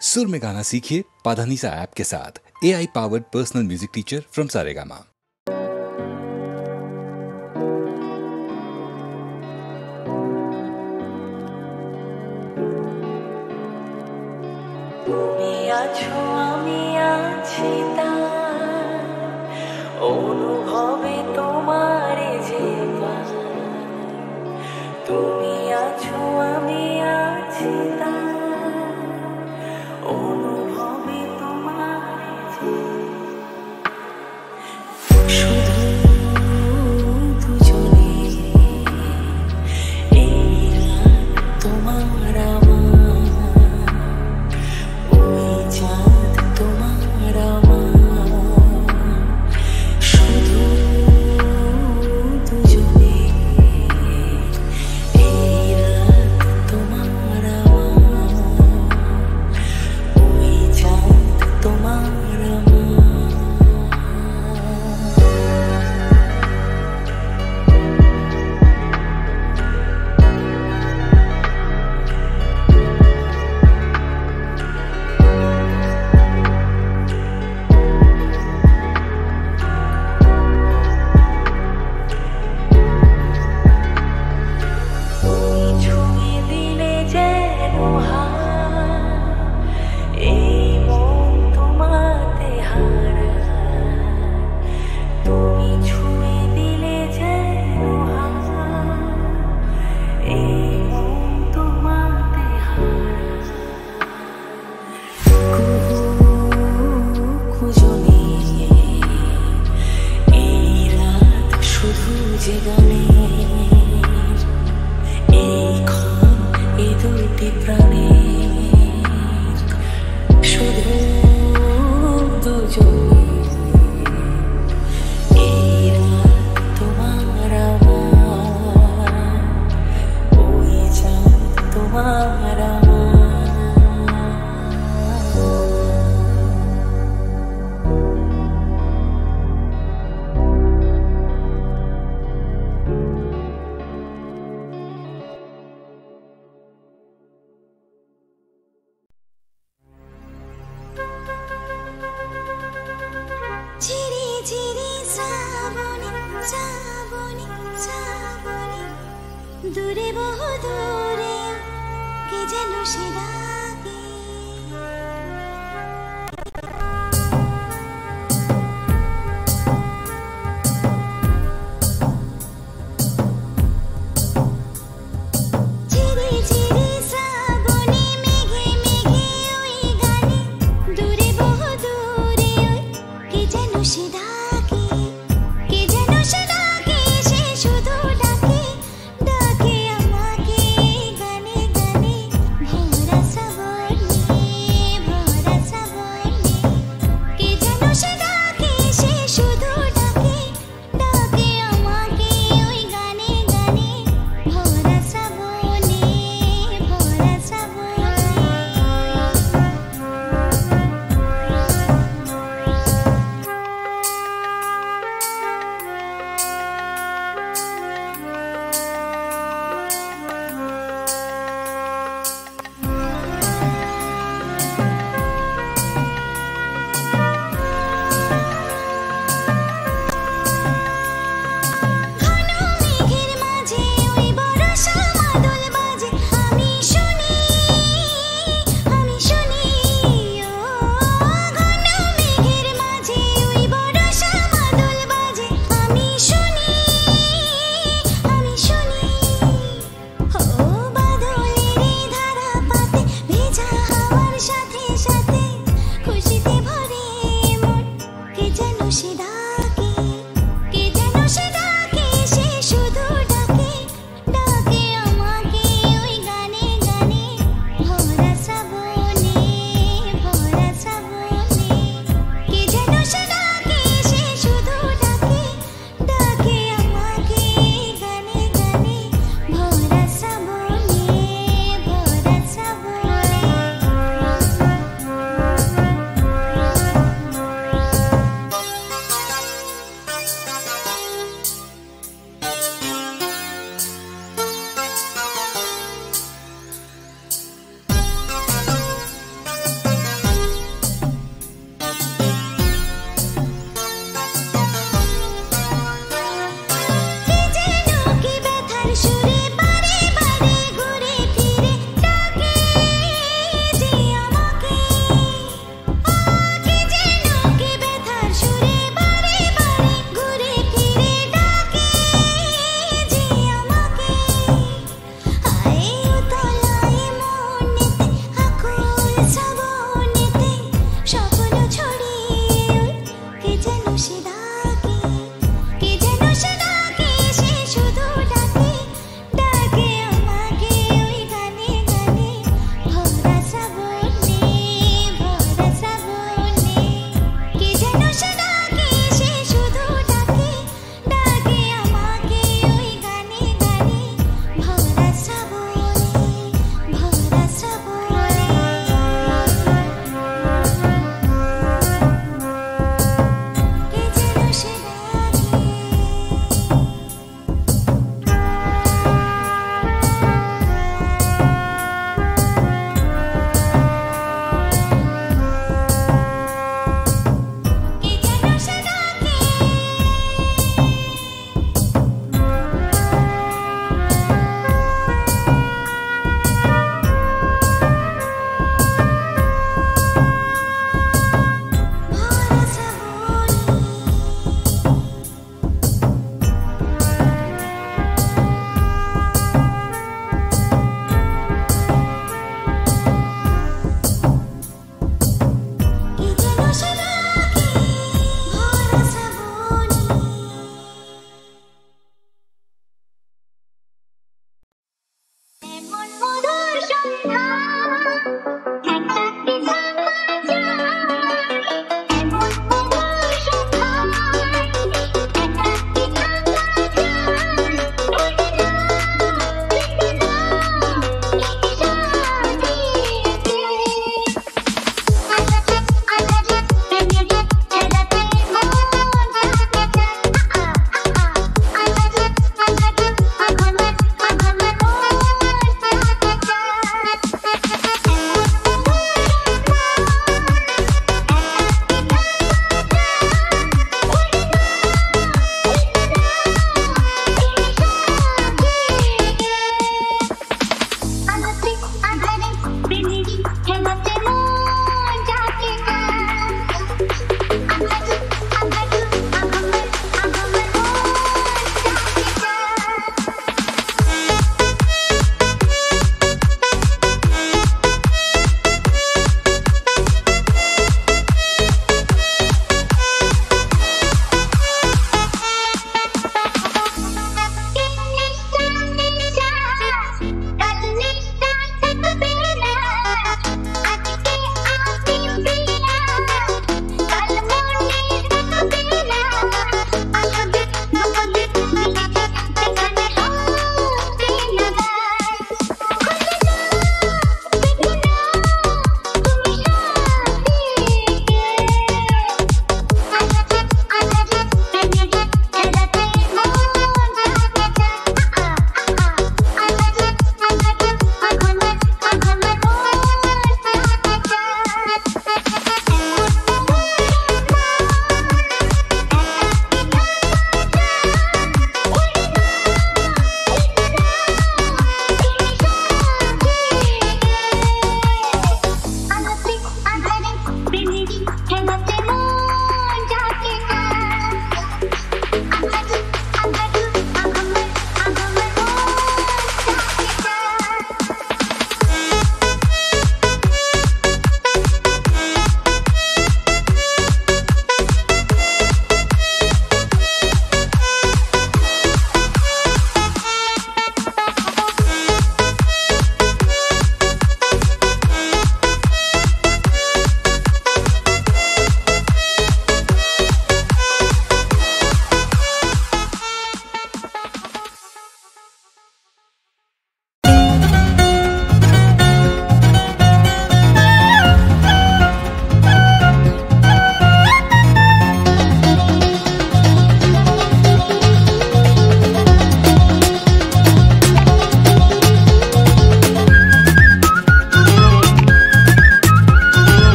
सुर में गाना सीखिए पाधानीसा ऐप के साथ। AI powered personal music teacher from Saregama. অনুভবে তোমার যে তুমি আছো আমি আছি অনুভবে তোমার যে শুধু দুজনে এই রাত তোমার আমার ওই চাঁদ তোমার আমার শুধু দুজনে এই রাত তোমার আমার ওই চাঁদ তোমার আমার ছুঁয়ে দিলে যেন এই মন তোমাতে হারা তুমি ছুঁয়ে দিলে যেন এই মন তোমাতে হারা খুঁজনি এই রাত শুধু যে গানের এই ক্ষণ এই দুটি প্রাণের শুধু দুজনে এই রাত তোমার আমার ওই চাঁদ তোমার আমার ঝিরি ঝিরি শ্রাবণী শ্রাবণী শ্রাবণী দূরে বহু দূরে কে যেন সে ডাকে ঝিরি ঝিরি শ্রাবণী মেঘে মেঘে ওই গানে দূরে বহু দূরে ওই কে যেন সে ডাকে কে যেন সে ডাকে সে শুধু ডাকে ডাকে আমাকে গানে গানে ভরা শ্রাবণেতে স্বপ্ন ছড়িয়ে কে যেন সে ডাকে, কে যেন সে ডাকে, সে শুধু ডাকে, ডাকে আমাকে ওই গানে গানে, ভরা শ্রাবণে, ভরা শ্রাবণে। কে যেন সে ডাকে, সে শুধু ডাকে, ডাকে আমাকে ওই গানে গানে, ভরা শ্রাবণে, ভরা শ্রাবণে।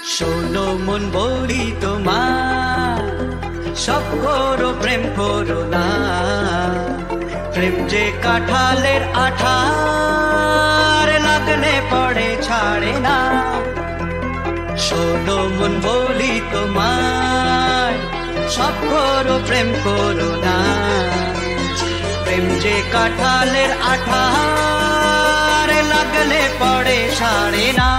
শোনো মন বলি তোমার, সব করো প্রেম করো না। প্রেম যে কাঁঠালের আঠার, লাগলে পড়ে ছাড়ে না। শোনো মন বলি তোমার, সব করো প্রেম করো না। প্রেম যে কাঁঠালের আঠার, লাগলে পড়ে ছাড়ে না।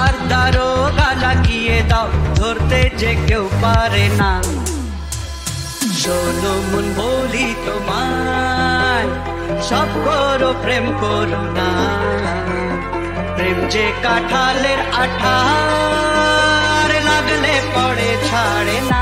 আর দারোগা লাগিয়ে দাও, ধরতে যে কেউ পারে না। শোনো মন বলি তোমায়, সব করো প্রেম করো না। প্রেম যে কাঁঠালের আঠার, লাগলে পড়ে ছাড়ে না।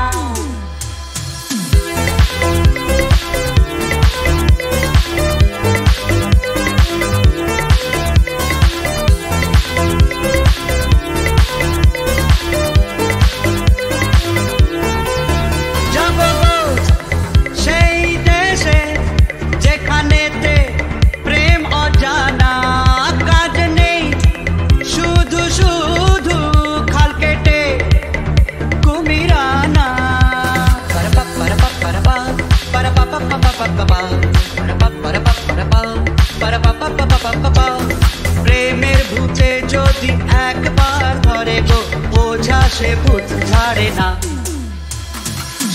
প্রেমের ভূতে যদি একবার ধরে গো, বোঝা সে ভূত ছাড়ে না।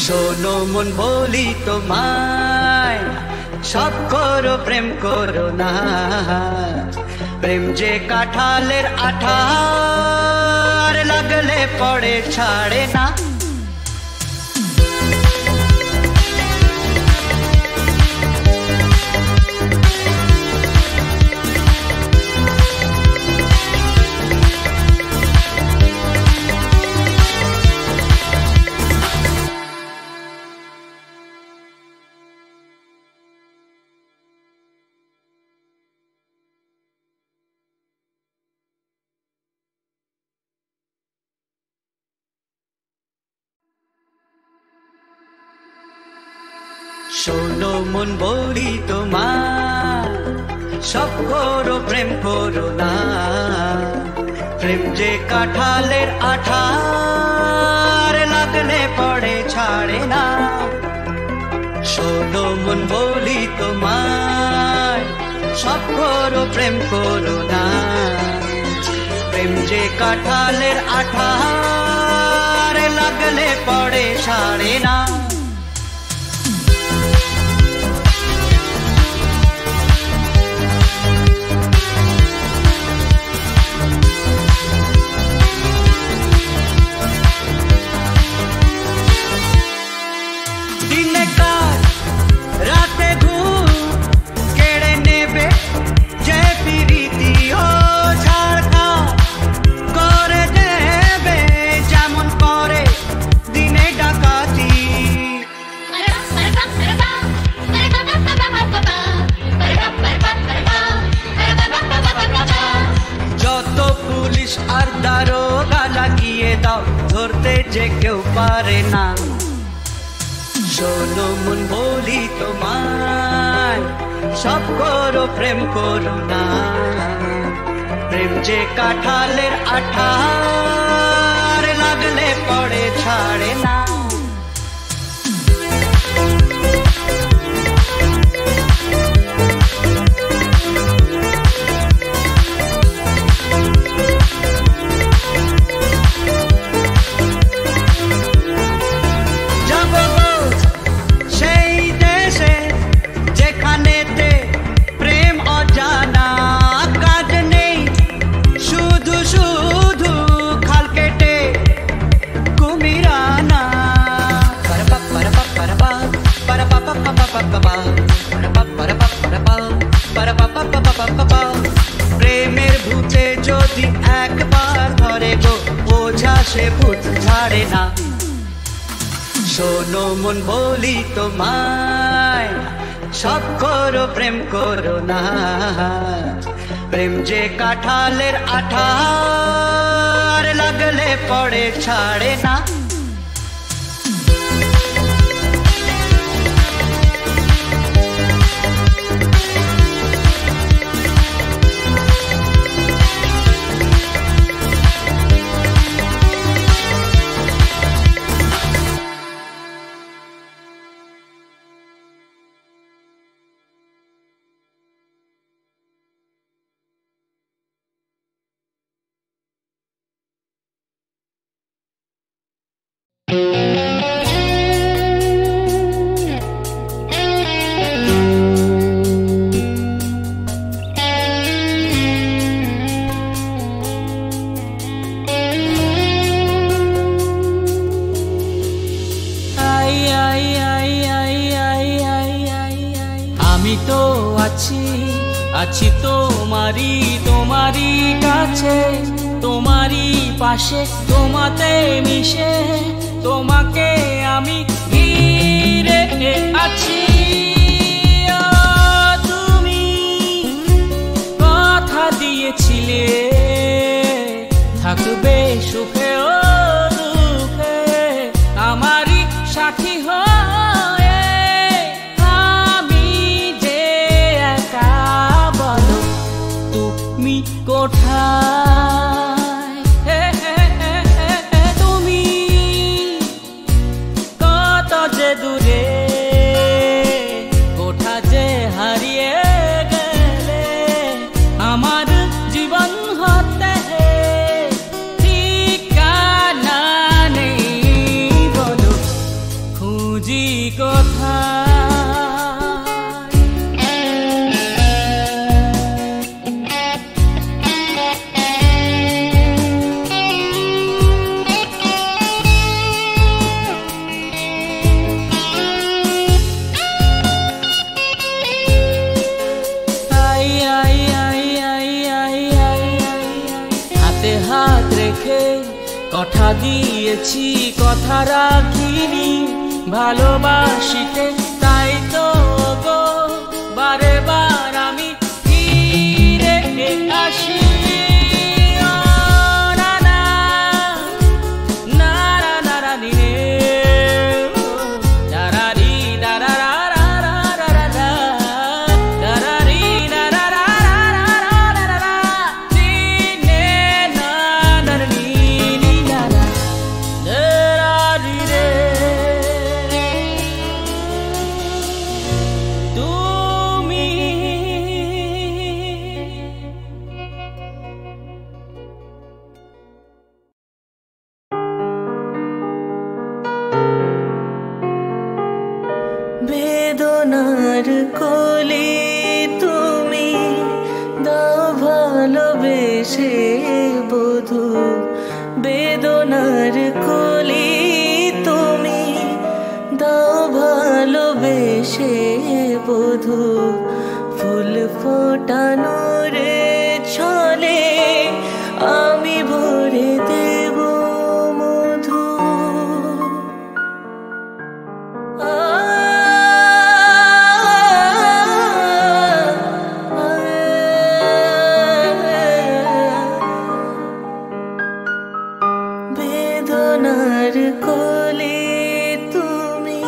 শোনো মন বলি তোমায়, সব করো প্রেম করো না। প্রেম যে কাঁঠালের আঠার, লাগলে পড়ে ছাড়ে না। শোনো মন বলি তোমার, সব করো প্রেম করো না। প্রেম যে কাঁঠালের আঠার, লাগলে পড়ে ছাড়ে না। শোনো মন বলি তোমার, সব করো প্রেম করো না। প্রেম যে কাঁঠালের আঠার, লাগলে পড়ে ছাড়ে না। আর দারোগা লাগিয়ে দাও, ধরতে যে কেউ পারে না। শোনো মন বলি তোমায়, সব করো প্রেম করো না। প্রেম যে কাঁঠালের আঠার, লাগলে পড়ে ছাড়ে না। শুধু খাল কেটে কুমিরানা। সে ভূত ছাড়ে না। শোনো মন বলি তোমায়, সব করো প্রেম করো না। প্রেম যে কাঁঠালের আঠা, আর লাগলে পড়ে ছাড়ে না। আছি তোমারি তোমারি কাছে, তোমারি পাশে, তোমাতে মিশে, তোমাকে আমি ঘিরে আছি। তুমি কথা দিয়েছিলে থাকবে সুখে ও দুঃখে, আমারই সাথী হয়ে। আমি যে একা, বলো তুমি কোথায়? তুমি কত যে দূরে, কোথা যে হারিয়ে গেলে, আমার জীবন হতে ঠিকানা নেই, বলো খুঁজি কোথায়? হাত রেখে কথা দিয়েছি, কথা রাখিনি, ভালোবাসিতে তাই তো গো বারে বার আমি ফিরে আসি। বেদনার কোলে তুমি দাও ভালোবেসে বধূ, বেদনার কোলে তুমি দাও ভালোবেসে বধূ। ফুল ফোটানোর ছলে আমি ভরে দেব মধু। বেদনার কোলে তুমি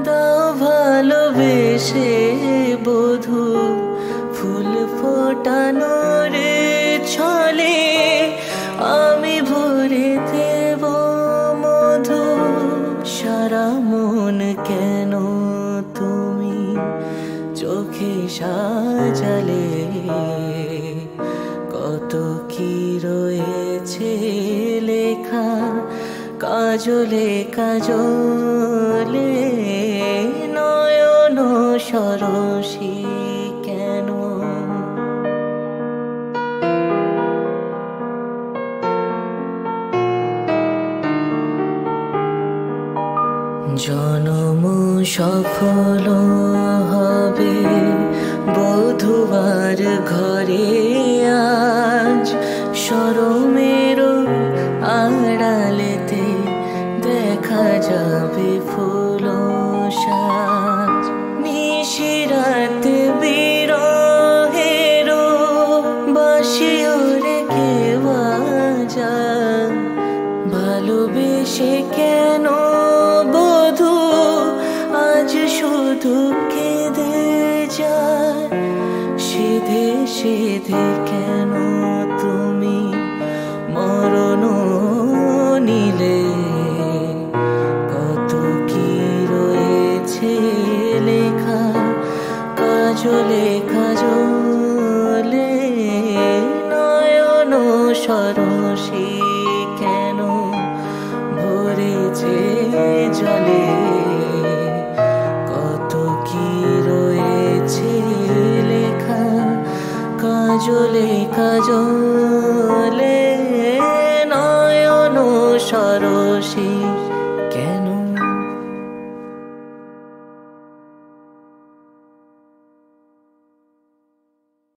দাও ভালোবেসে বধূ, ফুল ফোটানোর ছলে আমি ভরে দেব মধু। সারা মন কেন তুমি চোখে সাজালে, কত কি রয়েছে লেখা কাজলে কাজলে, নয়ন সরসী কেন? জনম সফল হবে বধূবার ঘরে আজ, শরমের আড়া সাজাবে ফুল সাজ নিশিরাত বিরহেরো বাসিও রেখে বাজা ভালোবেসে কেন বধূ আজ শুধু কেঁদে যায় সিধে সিধে কেন তুমি মরণ নিলে কত কি রয়েছে লেখা কাজলে কাজলে নয়ন সরসী কেন ভরেছে জলে কত কি রয়েছে লেখা কাজলে কাজলে